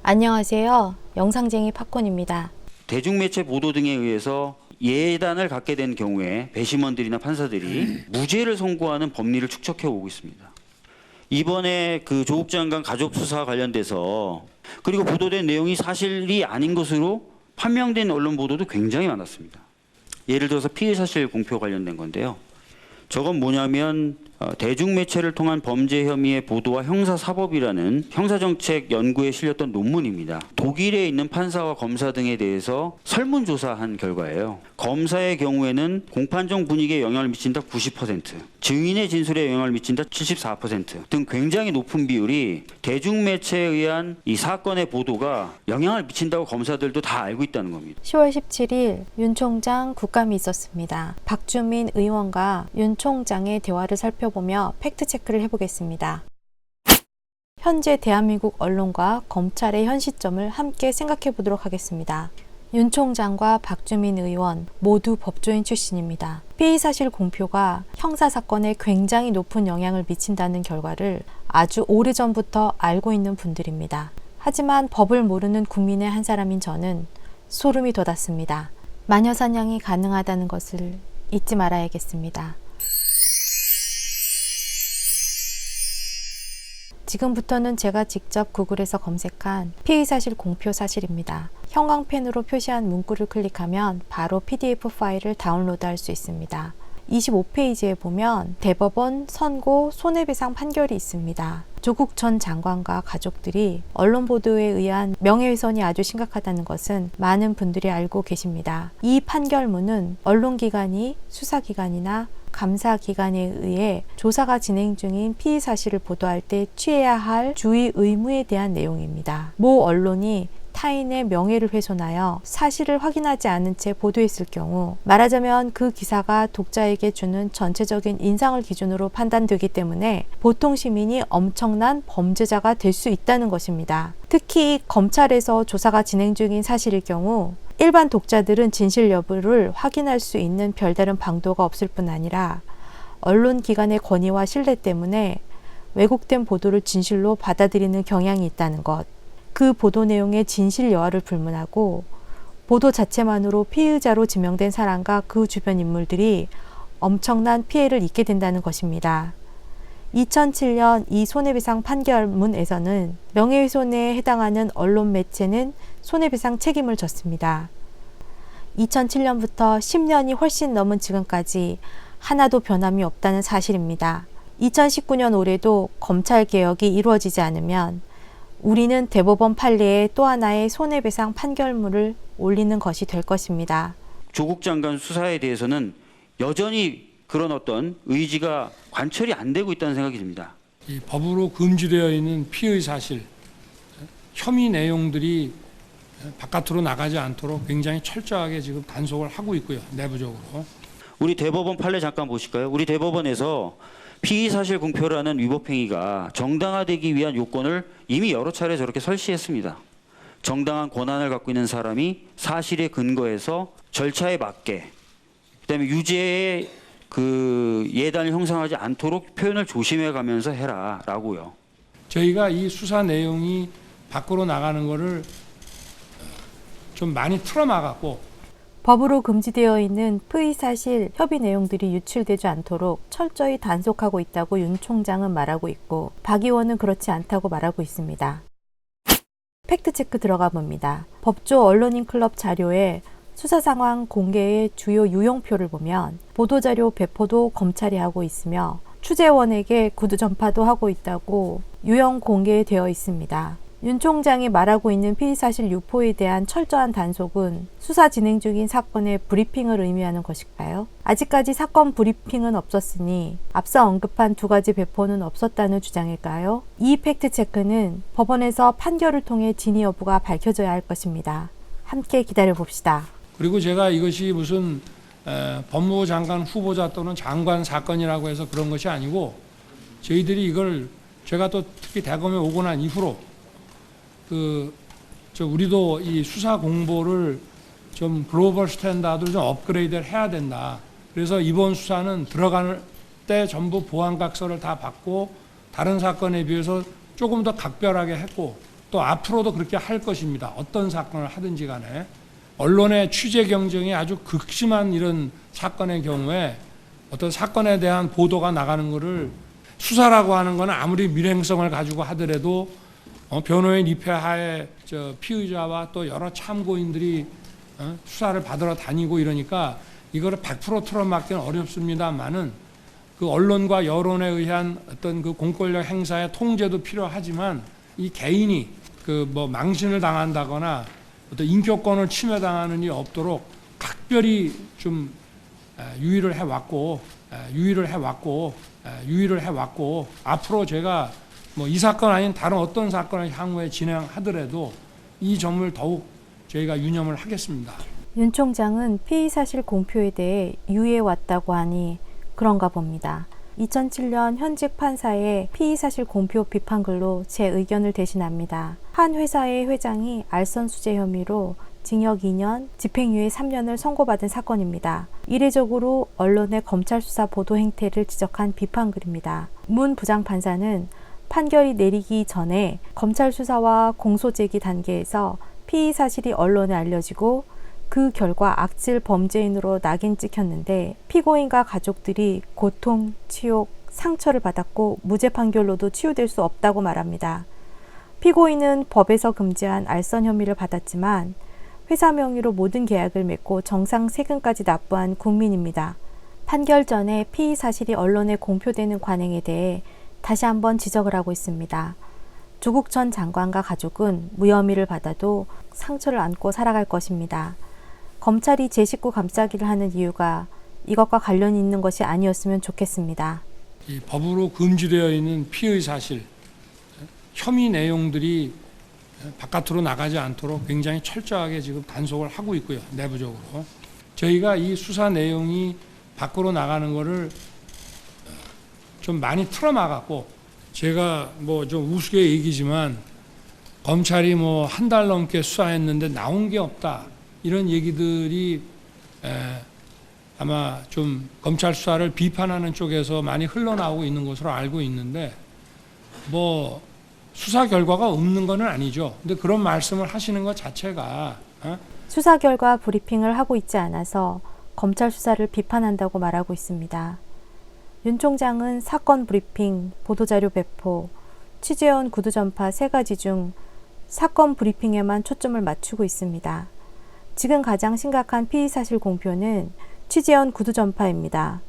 안녕하세요. 영상쟁이 팝콘입니다. 대중매체 보도 등에 의해서 예단을 갖게 된 경우에 배심원들이나 판사들이 무죄를 선고하는 법리를 축적해 오고 있습니다. 이번에 그 조국 장관 가족 수사 관련돼서 그리고 보도된 내용이 사실이 아닌 것으로 판명된 언론 보도도 굉장히 많았습니다. 예를 들어서 피의 사실 공표 관련된 건데요. 저건 뭐냐면 대중매체를 통한 범죄 혐의의 보도와 형사사법이라는 형사정책 연구에 실렸던 논문입니다. 독일에 있는 판사와 검사 등에 대해서 설문조사한 결과예요. 검사의 경우에는 공판정 분위기에 영향을 미친다 90%, 증인의 진술에 영향을 미친다 74% 등 굉장히 높은 비율이 대중매체에 의한 이 사건의 보도가 영향을 미친다고 검사들도 다 알고 있다는 겁니다. 10월 17일 윤 총장 국감이 있었습니다. 박주민 의원과 윤 총장의 대화를 살펴보며 팩트체크를 해보겠습니다. 현재 대한민국 언론과 검찰의 현 시점을 함께 생각해 보도록 하겠습니다. 윤 총장과 박주민 의원 모두 법조인 출신입니다. 피의사실 공표가 형사사건에 굉장히 높은 영향을 미친다는 결과를 아주 오래전부터 알고 있는 분들입니다. 하지만 법을 모르는 국민의 한 사람인 저는 소름이 돋았습니다. 마녀사냥이 가능하다는 것을 잊지 말아야겠습니다. 지금부터는 제가 직접 구글에서 검색한 피의사실 공표 사실입니다. 형광펜으로 표시한 문구를 클릭하면 바로 PDF 파일을 다운로드할 수 있습니다. 25페이지에 보면 대법원 선고 손해배상 판결이 있습니다. 조국 전 장관과 가족들이 언론 보도에 의한 명예훼손이 아주 심각하다는 것은 많은 분들이 알고 계십니다. 이 판결문은 언론기관이 수사기관이나 감사기관에 의해 조사가 진행 중인 피의 사실을 보도할 때 취해야 할 주의 의무에 대한 내용입니다. 모 언론이 타인의 명예를 훼손하여 사실을 확인하지 않은 채 보도했을 경우 말하자면 그 기사가 독자에게 주는 전체적인 인상을 기준으로 판단되기 때문에 보통 시민이 엄청난 범죄자가 될 수 있다는 것입니다. 특히 검찰에서 조사가 진행 중인 사실일 경우 일반 독자들은 진실 여부를 확인할 수 있는 별다른 방도가 없을 뿐 아니라 언론기관의 권위와 신뢰 때문에 왜곡된 보도를 진실로 받아들이는 경향이 있다는 것. 그 보도 내용의 진실 여하를 불문하고 보도 자체만으로 피의자로 지명된 사람과 그 주변 인물들이 엄청난 피해를 입게 된다는 것입니다. 2007년 이 손해배상 판결문에서는 명예훼손에 해당하는 언론 매체는 손해배상 책임을 졌습니다. 2007년부터 10년이 훨씬 넘은 지금까지 하나도 변함이 없다는 사실입니다. 2019년 올해도 검찰 개혁이 이루어지지 않으면 우리는 대법원 판례에 또 하나의 손해배상 판결문을 올리는 것이 될 것입니다. 조국 장관 수사에 대해서는 여전히 그런 어떤 의지가 관철이 안 되고 있다는 생각이 듭니다. 이 법으로 금지되어 있는 피의 사실, 혐의 내용들이 바깥으로 나가지 않도록 굉장히 철저하게 지금 단속을 하고 있고요. 내부적으로. 우리 대법원 판례 잠깐 보실까요? 우리 대법원에서 피의사실 공표라는 위법행위가 정당화되기 위한 요건을 이미 여러 차례 저렇게 설치했습니다. 정당한 권한을 갖고 있는 사람이 사실에 근거해서 절차에 맞게 그다음에 유죄의 그 예단을 형성하지 않도록 표현을 조심해 가면서 해라라고요. 저희가 이 수사 내용이 밖으로 나가는 거를 좀 많이 틀어막았고 법으로 금지되어 있는 피의사실 협의 내용들이 유출되지 않도록 철저히 단속하고 있다고 윤 총장은 말하고 있고 박 의원은 그렇지 않다고 말하고 있습니다. 팩트체크 들어가 봅니다. 법조 언론인 클럽 자료에 수사 상황 공개의 주요 유형표를 보면 보도자료 배포도 검찰이 하고 있으며 취재원에게 구두 전파도 하고 있다고 유형 공개되어 있습니다. 윤 총장이 말하고 있는 피의사실 유포에 대한 철저한 단속은 수사 진행 중인 사건의 브리핑을 의미하는 것일까요? 아직까지 사건 브리핑은 없었으니 앞서 언급한 두 가지 배포는 없었다는 주장일까요? 이 팩트체크는 법원에서 판결을 통해 진위 여부가 밝혀져야 할 것입니다. 함께 기다려봅시다. 그리고 제가 이것이 무슨 법무부 장관 후보자 또는 장관 사건이라고 해서 그런 것이 아니고 저희들이 이걸 제가 또 특히 대검에 오고 난 이후로 우리도 이 수사 공보를 좀 글로벌 스탠다드로 좀 업그레이드를 해야 된다. 그래서 이번 수사는 들어갈 때 전부 보안각서를 다 받고 다른 사건에 비해서 조금 더 각별하게 했고 또 앞으로도 그렇게 할 것입니다. 어떤 사건을 하든지 간에. 언론의 취재 경쟁이 아주 극심한 이런 사건의 경우에 어떤 사건에 대한 보도가 나가는 것을 수사라고 하는 것은 아무리 밀행성을 가지고 하더라도 변호인 입회하에 피의자와 또 여러 참고인들이 수사를 받으러 다니고 이러니까 이거를 100% 틀어막기는 어렵습니다만은 그 언론과 여론에 의한 어떤 그 공권력 행사의 통제도 필요하지만 이 개인이 그 뭐 망신을 당한다거나 어떤 인격권을 침해당하는 일이 없도록 각별히 좀 유의를 해왔고 앞으로 제가 뭐 이 사건 아닌 다른 어떤 사건을 향후에 진행하더라도 이 점을 더욱 저희가 유념을 하겠습니다. 윤 총장은 피의 사실 공표에 대해 유의해 왔다고 하니 그런가 봅니다. 2007년 현직 판사의 피의 사실 공표 비판글로 제 의견을 대신합니다. 한 회사의 회장이 알선 수재 혐의로 징역 2년, 집행유예 3년을 선고받은 사건입니다. 이례적으로 언론의 검찰 수사 보도 행태를 지적한 비판글입니다. 문 부장판사는 판결이 내리기 전에 검찰 수사와 공소 제기 단계에서 피의 사실이 언론에 알려지고 그 결과 악질 범죄인으로 낙인 찍혔는데 피고인과 가족들이 고통, 치욕, 상처를 받았고 무죄 판결로도 치유될 수 없다고 말합니다. 피고인은 법에서 금지한 알선 혐의를 받았지만 회사 명의로 모든 계약을 맺고 정상 세금까지 납부한 국민입니다. 판결 전에 피의 사실이 언론에 공표되는 관행에 대해 다시 한번 지적을 하고 있습니다. 조국 전 장관과 가족은 무혐의를 받아도 상처를 안고 살아갈 것입니다. 검찰이 제 식구 감싸기를 하는 이유가 이것과 관련이 있는 것이 아니었으면 좋겠습니다. 이 법으로 금지되어 있는 피의 사실, 혐의 내용들이 바깥으로 나가지 않도록 굉장히 철저하게 지금 단속을 하고 있고요. 내부적으로. 저희가 이 수사 내용이 밖으로 나가는 거를 좀 많이 틀어막았고 제가 뭐 좀 우스개 얘기지만 검찰이 뭐 한 달 넘게 수사했는데 나온 게 없다. 이런 얘기들이 아마 좀 검찰 수사를 비판하는 쪽에서 많이 흘러나오고 있는 것으로 알고 있는데 뭐 수사 결과가 없는 건 아니죠. 근데 그런 말씀을 하시는 것 자체가 수사 결과 브리핑을 하고 있지 않아서 검찰 수사를 비판한다고 말하고 있습니다. 윤 총장은 사건 브리핑, 보도자료 배포, 취재원 구두 전파 3가지 중 사건 브리핑에만 초점을 맞추고 있습니다. 지금 가장 심각한 피의 사실 공표는 취재원 구두 전파입니다.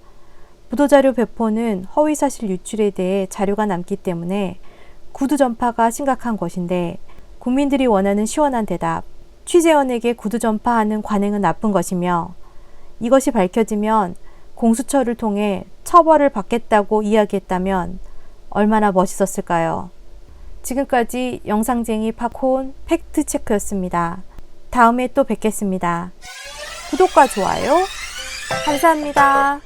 보도자료 배포는 허위 사실 유출에 대해 자료가 남기 때문에 구두 전파가 심각한 것인데 국민들이 원하는 시원한 대답, 취재원에게 구두 전파하는 관행은 나쁜 것이며 이것이 밝혀지면 공수처를 통해 처벌을 받겠다고 이야기했다면 얼마나 멋있었을까요? 지금까지 영상쟁이 팝콘 팩트체크였습니다. 다음에 또 뵙겠습니다. 구독과 좋아요 감사합니다.